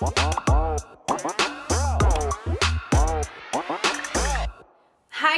Hi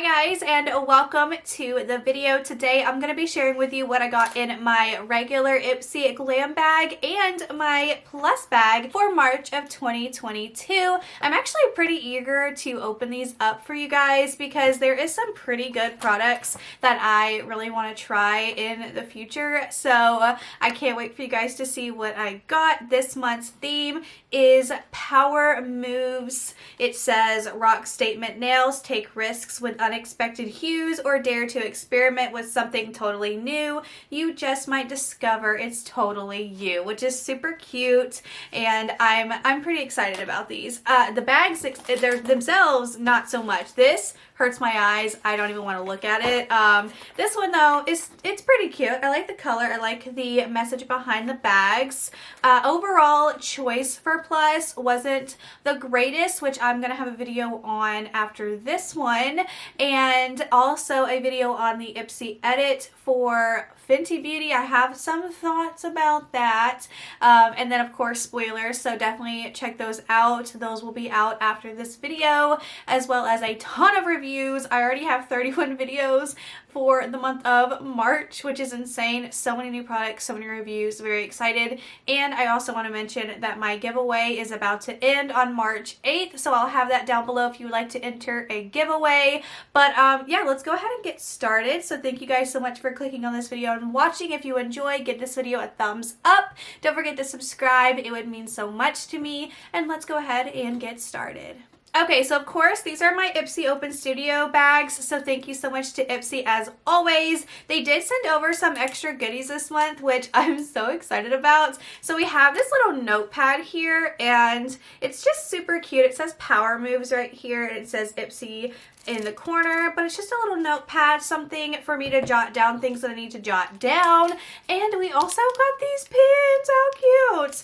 guys, and welcome to the video. Today I'm going to be sharing with you what I got in my regular Ipsy glam bag and my plus bag for March of 2022. I'm actually pretty eager to open these up for you guys because there is some pretty good products that I really want to try in the future. So I can't wait for you guys to see what I got. This month's theme is Power Moves. It says rock statement nails, take risks with unexpected hues, or dare to experiment with something totally new. You just might discover it's totally you, which is super cute, and I'm pretty excited about these. The bags, they're themselves not so much. This hurts my eyes. I don't even want to look at it. This one though it's pretty cute. I like the color. I like the message behind the bags. Overall choice for Plus wasn't the greatest, which I'm gonna have a video on after this one, and also a video on the Ipsy edit for Fenty Beauty. I have some thoughts about that, and then of course spoilers, so definitely check those out. Those will be out after this video, as well as a ton of reviews. I already have 31 videos for the month of March, which is insane. So many new products, so many reviews, very excited. And I also want to mention that my giveaway is about to end on March 8th, so I'll have that down below if you would like to enter a giveaway. But yeah, let's go ahead and get started. So thank you guys so much for clicking on this video and watching. If you enjoy, give this video a thumbs up. Don't forget to subscribe. It would mean so much to me. And let's go ahead and get started. Okay, so of course, these are my Ipsy Open Studio bags, so thank you so much to Ipsy as always. They did send over some extra goodies this month, which I'm so excited about. So we have this little notepad here, and it's just super cute. It says Power Moves right here, and it says Ipsy in the corner, but it's just a little notepad, something for me to jot down things that I need to jot down. And we also got these pins. How cute!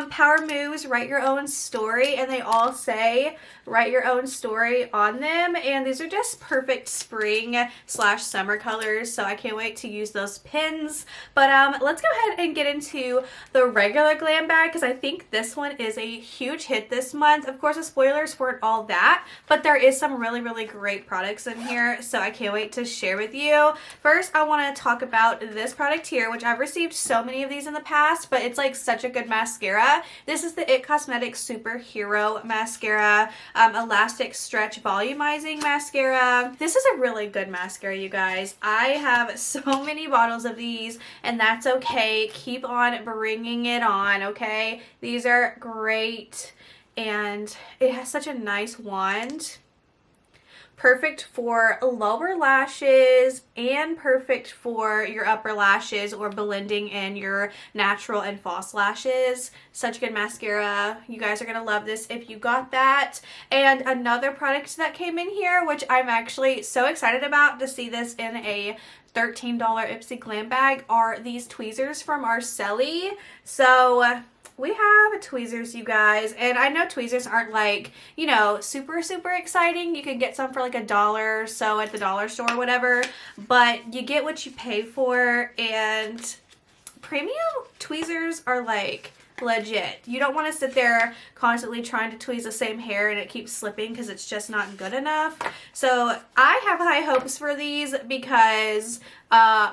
Power Moves, write your own story, and they all say write your own story on them, and these are just perfect spring/summer colors, so I can't wait to use those pins. But let's go ahead and get into the regular glam bag, because I think this one is a huge hit this month. Of course, the spoilers weren't all that, but there is some really great products in here, so I can't wait to share with you. First, I want to talk about this product here, which I've received so many of these in the past, but it's like such a good mascara. This is the IT Cosmetics Superhero Mascara, Elastic Stretch Volumizing Mascara. This is a really good mascara, you guys. I have so many bottles of these, and that's okay. Keep on bringing it on, okay? These are great, and it has such a nice wand. Perfect for lower lashes and perfect for your upper lashes or blending in your natural and false lashes. Such good mascara. You guys are going to love this if you got that. And another product that came in here, which I'm actually so excited about to see this in a $13 Ipsy glam bag, are these tweezers from Arceli. So we have tweezers, you guys, and I know tweezers aren't like, you know, super exciting. You can get some for like $1 or so at the dollar store or whatever, but you get what you pay for, and premium tweezers are like legit. You don't want to sit there constantly trying to tweeze the same hair and it keeps slipping because it's just not good enough. So I have high hopes for these because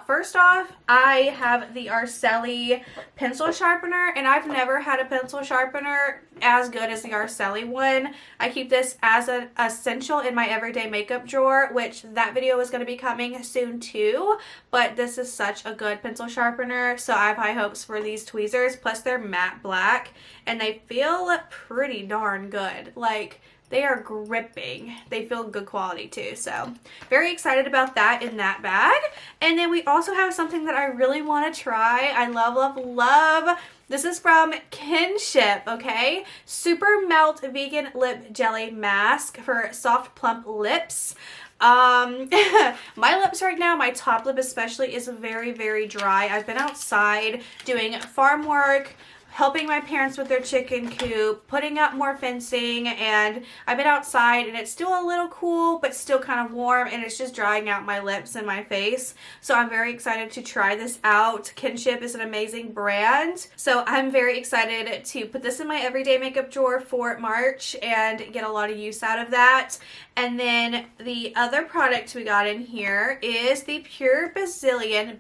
first off, I have the Arceli pencil sharpener, and I've never had a pencil sharpener as good as the Arceli one. I keep this as an essential in my everyday makeup drawer, which that video is going to be coming soon too, but this is such a good pencil sharpener, so I have high hopes for these tweezers. Plus they're matte black, and they feel pretty darn good. Like, they are gripping. They feel good quality too. So very excited about that in that bag. And then we also have something that I really want to try. I love. This is from Kinship, okay? Super Melt Vegan Lip Jelly Mask for soft, plump lips. My lips right now, my top lip especially, is very dry. I've been outside doing farm work, helping my parents with their chicken coop, putting up more fencing, and I've been outside and it's still a little cool but still kind of warm, and it's just drying out my lips and my face. So I'm very excited to try this out. Kinship is an amazing brand, so I'm very excited to put this in my everyday makeup drawer for March and get a lot of use out of that. And then the other product we got in here is the Pure Brazilian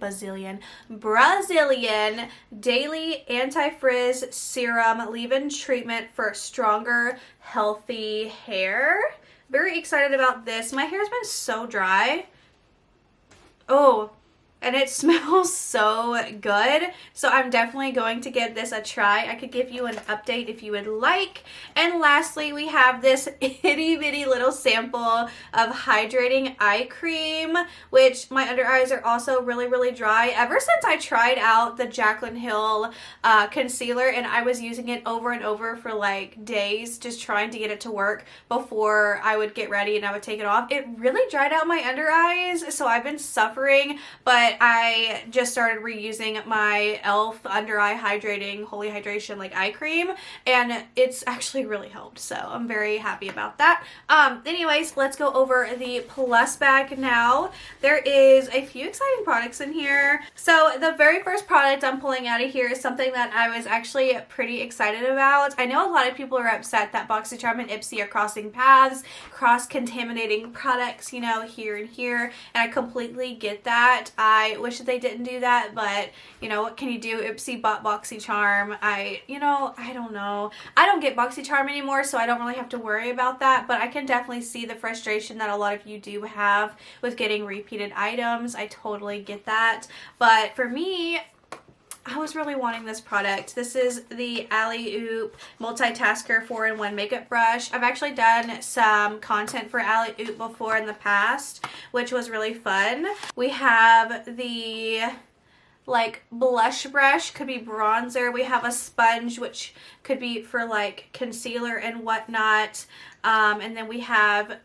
Daily Anti-Frizz Serum Leave-In Treatment for stronger, healthy hair. Very excited about this. My hair's been so dry. Oh, and it smells so good. So I'm definitely going to give this a try. I could give you an update if you would like. And lastly, we have this itty bitty little sample of hydrating eye cream, which my under eyes are also really, really dry. Ever since I tried out the Jaclyn Hill concealer, and I was using it over and over for like days, just trying to get it to work before I would get ready and I would take it off. It really dried out my under eyes, so I've been suffering, but I just started reusing my e.l.f. under eye hydrating Holy Hydration like eye cream, and it's actually really helped, so I'm very happy about that. Anyways, let's go over the plus bag now. There is a few exciting products in here. So the very first product I'm pulling out of here is something that I was actually pretty excited about. I know a lot of people are upset that BoxyCharm and Ipsy are crossing paths, cross-contaminating products, you know, here and here, and I completely get that. I wish that they didn't do that, but you know, what can you do? Ipsy bought BoxyCharm. I don't know. I don't get BoxyCharm anymore, so I don't really have to worry about that, but I can definitely see the frustration that a lot of you do have with getting repeated items. I totally get that, but for me, I was really wanting this product. This is the Alley Oop Multitasker 4-in-1 Makeup Brush. I've actually done some content for Alley Oop before in the past, which was really fun. We have the like blush brush, could be bronzer. We have a sponge, which could be for like concealer and whatnot. And then we have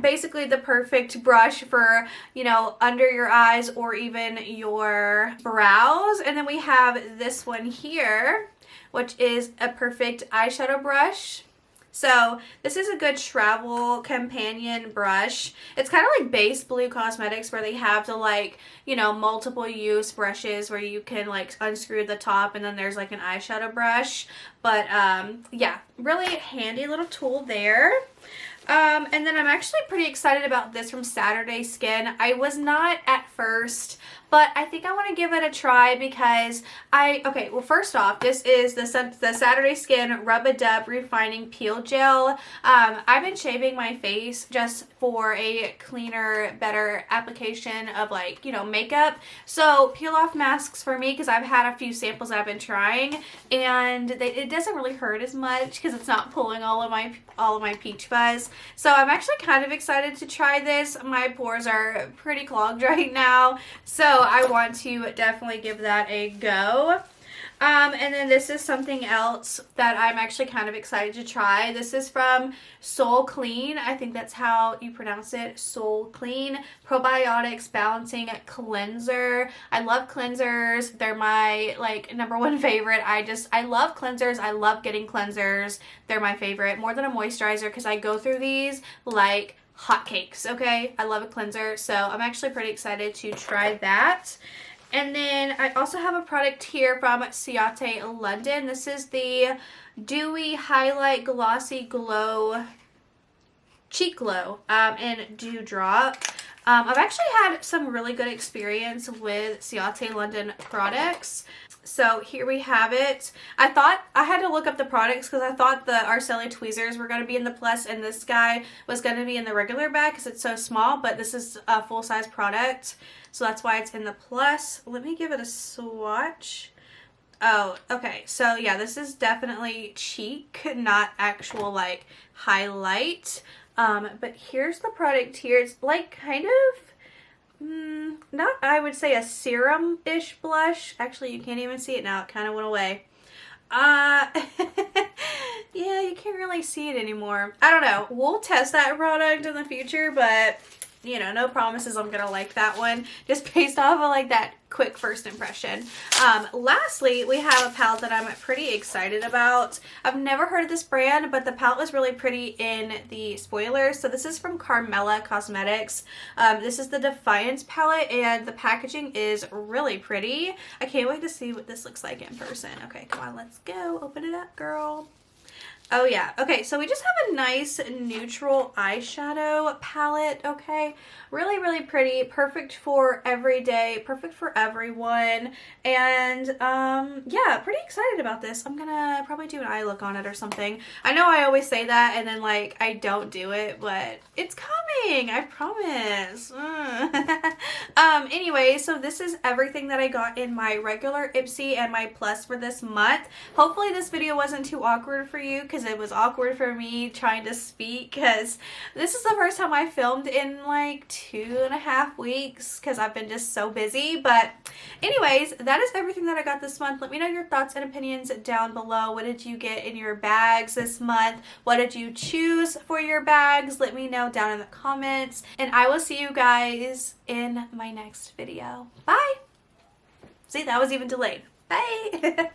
basically the perfect brush for, you know, under your eyes or even your brows. And then we have this one here, which is a perfect eyeshadow brush. So this is a good travel companion brush. It's kind of like Base Blue Cosmetics, where they have the like, you know, multiple use brushes where you can like unscrew the top and then there's like an eyeshadow brush. But yeah, really handy little tool there. And then I'm actually pretty excited about this from Saturday Skin. I was not at first, but I think I want to give it a try because okay, well first off, this is the Saturday Skin Rub-A-Dub Refining Peel Gel. I've been shaving my face just for a cleaner, better application of like, you know, makeup. So peel off masks for me, because I've had a few samples that I've been trying, and it doesn't really hurt as much because it's not pulling all of my peach fuzz. So I'm actually kind of excited to try this. My pores are pretty clogged right now, so I want to definitely give that a go. And then this is something else that I'm actually kind of excited to try. This is from Soul Clean. I think that's how you pronounce it, Soul Clean Probiotics Balancing Cleanser. I love cleansers. They're my like #1 favorite. I love cleansers. I love getting cleansers. They're my favorite, more than a moisturizer, because I go through these like hotcakes, okay? I love a cleanser, so I'm actually pretty excited to try that. And then I also have a product here from Ciate London. This is the Dewy Highlight Glossy Glow Cheek Glow in Dewdrop. I've actually had some really good experience with Ciate London products. So here we have it. I thought I had to look up the products because I thought the Arceli tweezers were going to be in the plus and this guy was going to be in the regular bag because it's so small, but this is a full-size product, so that's why it's in the plus. Let me give it a swatch. Oh, okay. So yeah, this is definitely cheek, not actual like highlight. But here's the product here. It's like kind of not, I would say, a serum-ish blush. Actually, you can't even see it now. It kind of went away. Yeah, you can't really see it anymore. I don't know. We'll test that product in the future, but you know, no promises I'm gonna like that one, just based off of like that quick first impression. Lastly, we have a palette that I'm pretty excited about. I've never heard of this brand, but the palette was really pretty in the spoilers. So this is from Carmella Cosmetics. This is the Defiance palette, and the packaging is really pretty. I can't wait to see what this looks like in person. Okay, come on, let's go. Open it up, girl. Oh yeah, okay, so we just have a nice neutral eyeshadow palette, okay? Really, really pretty, perfect for every day, perfect for everyone, and yeah, pretty excited about this. I'm gonna probably do an eye look on it or something. I know I always say that and then like I don't do it, but it's coming, I promise. Anyway, so this is everything that I got in my regular Ipsy and my Plus for this month. Hopefully this video wasn't too awkward for you, because it was awkward for me trying to speak, because this is the first time I filmed in like 2.5 weeks because I've been just so busy. But anyways, that is everything that I got this month. Let me know your thoughts and opinions down below. What did you get in your bags this month? What did you choose for your bags? Let me know down in the comments, and I will see you guys in my next video. Bye. See, that was even delayed. Bye.